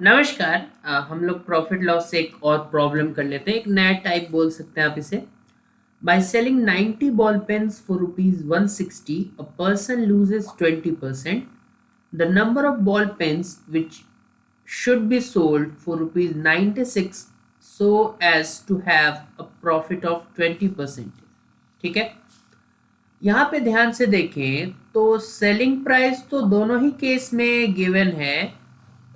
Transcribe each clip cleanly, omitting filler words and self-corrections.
नमस्कार। हम लोग प्रॉफिट लॉस से एक और प्रॉब्लम कर लेते हैं। एक नया टाइप बोल सकते हैं आप इसे। By selling 90 ball pens for rupees 160 a person loses 20%। The number of ball pens which should be sold for rupees 96 so as to have a profit of 20%। ठीक है, यहाँ पे ध्यान से देखें तो सेलिंग प्राइस तो दोनों ही केस में गिवन है,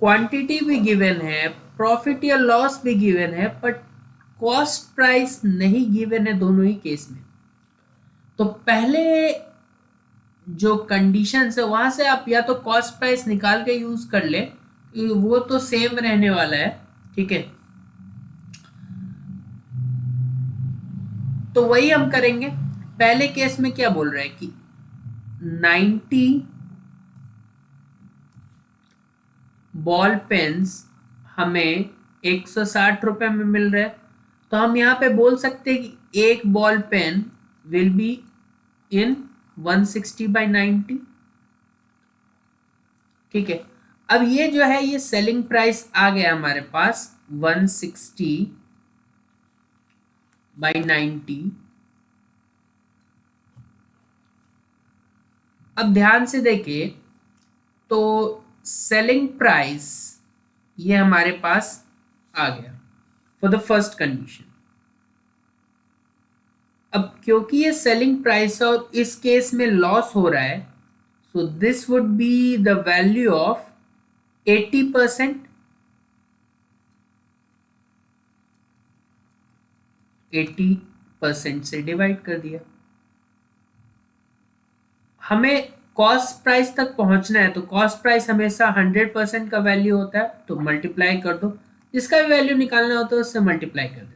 क्वांटिटी भी गिवन है, प्रॉफिट या लॉस भी गिवन है, बट कॉस्ट प्राइस नहीं गिवन है दोनों ही केस में। तो पहले जो कंडीशंस है वहां से आप या तो कॉस्ट प्राइस निकाल के यूज कर ले, वो तो सेम रहने वाला है। ठीक है, तो वही हम करेंगे। पहले केस में क्या बोल रहा है कि 90 बॉल पेन्स हमें 160 रुपए में मिल रहे हैं। तो हम यहाँ पे बोल सकते हैं कि एक ball pen will be in 160/90। ठीक है, अब ये जो है ये सेलिंग प्राइस आ गया हमारे पास 160/90। अब ध्यान से देखिए तो सेलिंग प्राइस ये हमारे पास आ गया फॉर द फर्स्ट कंडीशन। अब क्योंकि ये सेलिंग प्राइस है और इस केस में लॉस हो रहा है, so this would be the value of 80%। 80% से डिवाइड कर दिया। हमें कॉस्ट प्राइस तक पहुंचना है तो कॉस्ट प्राइस हमेशा 100% का वैल्यू होता है, तो मल्टीप्लाई कर दो। जिसका भी वैल्यू निकालना होता है उससे मल्टीप्लाई कर देते हैं।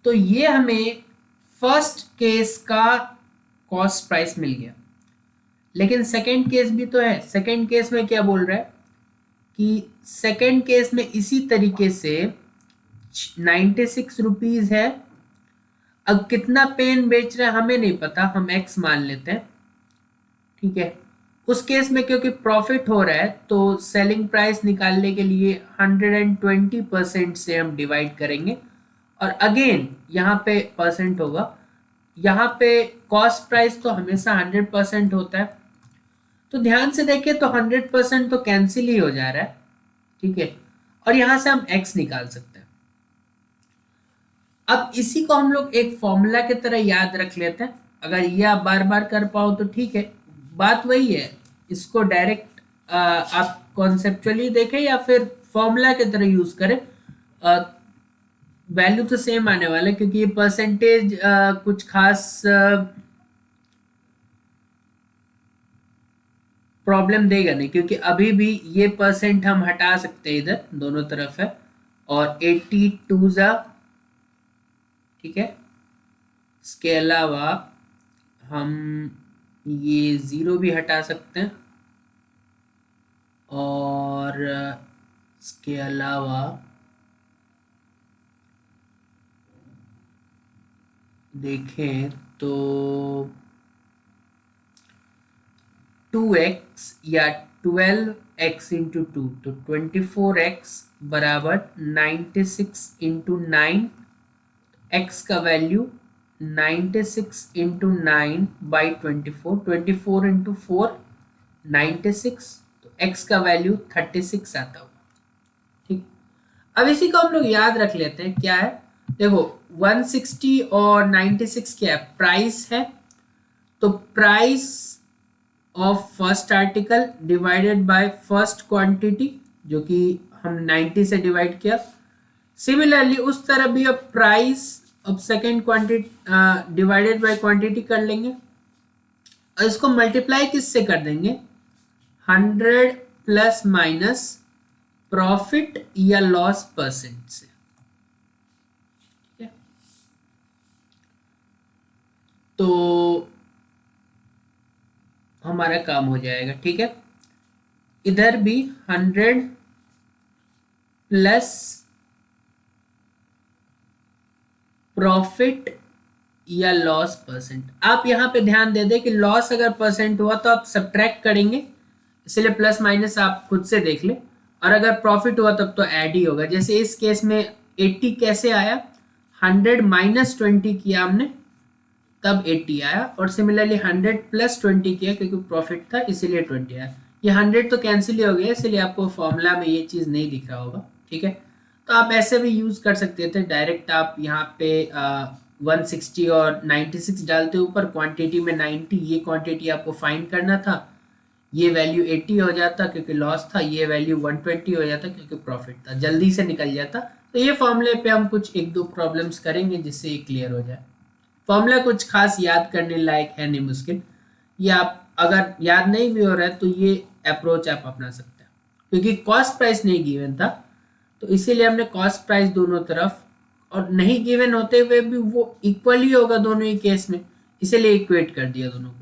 तो ये हमें फर्स्ट केस का कॉस्ट प्राइस मिल गया। लेकिन सेकंड केस भी तो है। सेकंड केस में क्या बोल रहा है कि सेकंड केस में इसी तरीके से 96 रुपीज है। अब कितना पेन बेच रहे हैं हमें नहीं पता, हम एक्स मान लेते हैं। ठीक है, उस केस में क्योंकि प्रॉफिट हो रहा है तो सेलिंग प्राइस निकालने के लिए 120% से हम डिवाइड करेंगे। और अगेन यहाँ पे परसेंट होगा। यहाँ पे कॉस्ट प्राइस तो हमेशा 100% होता है। तो ध्यान से देखिए तो 100% तो कैंसिल ही हो जा रहा है। ठीक है, और यहां से हम x निकाल सकते हैं। अब इसी को हम लोग एक फॉर्मूला की तरह याद रख लेते हैं। अगर ये आप बार बार कर पाओ तो ठीक है, बात वही है। इसको डायरेक्ट आप कॉन्सेप्चुअली देखें या फिर फॉर्मूला की तरह यूज करें, वैल्यू तो सेम आने वाला है क्योंकि ये परसेंटेज कुछ खास प्रॉब्लम देगा नहीं, क्योंकि अभी भी ये परसेंट हम हटा सकते हैं, इधर दोनों तरफ है। और 82 जा, ठीक है। इसके अलावा हम ये ज़ीरो भी हटा सकते हैं। और इसके अलावा देखें तो 2x या 12x इंटू 2, तो 24x बराबर 96 इंटू 9। x का वैल्यू 96 इंटू 9/24, 24 इंटू 4 96, तो x का वैल्यू 36 आता होगा। ठीक, अब इसी को हम लोग याद रख लेते हैं। क्या है देखो, 160 और 96 क्या है, प्राइस है। तो price of first article divided by first quantity, जो कि हम 90 से डिवाइड किया। सिमिलरली उस तरह भी अब price of second quantity divided by quantity कर लेंगे और इसको मल्टीप्लाई किससे कर देंगे, 100 प्लस माइनस प्रॉफिट या लॉस परसेंट से। ठीक है, तो हमारा काम हो जाएगा। ठीक है, इधर भी 100 प्लस प्रॉफिट या लॉस परसेंट। आप यहां पे ध्यान दे दें कि लॉस अगर परसेंट हुआ तो आप सब्ट्रैक्ट करेंगे, इसलिए प्लस माइनस आप खुद से देख ले। और अगर प्रॉफिट हुआ तब तो ऐड ही होगा। जैसे इस केस में 80 कैसे आया, 100 माइनस 20 किया हमने तब 80 आया, और सिमिलरली 100 प्लस 20 किया क्योंकि प्रॉफिट था इसीलिए 20 आया। ये 100 तो कैंसिल ही हो गया, इसलिए आपको फॉर्मूला में ये चीज़ नहीं दिख रहा होगा, ठीक है। तो आप ऐसे भी यूज़ कर सकते थे, डायरेक्ट आप यहाँ पे 160 और 96 डालते ऊपर, क्वांटिटी में 90, ये क्वांटिटी आपको फाइंड करना था, ये वैल्यू 80 हो जाता क्योंकि लॉस था, ये वैल्यू 120 हो जाता क्योंकि प्रॉफिट था, जल्दी से निकल जाता। तो ये फॉर्मूले पे हम कुछ एक दो प्रॉब्लम्स करेंगे जिससे ये क्लियर हो जाए। फॉर्मूला कुछ खास याद करने लायक है नहीं, मुश्किल। ये आप अगर याद नहीं भी हो रहा है तो ये अप्रोच आप अपना सकते हैं, क्योंकि कॉस्ट प्राइस नहीं गिवन था तो इसीलिए हमने कॉस्ट प्राइस दोनों तरफ, और नहीं गिवन होते हुए भी वो इक्वली होगा दोनों ही केस में, इसीलिए इक्वेट कर दिया दोनों को।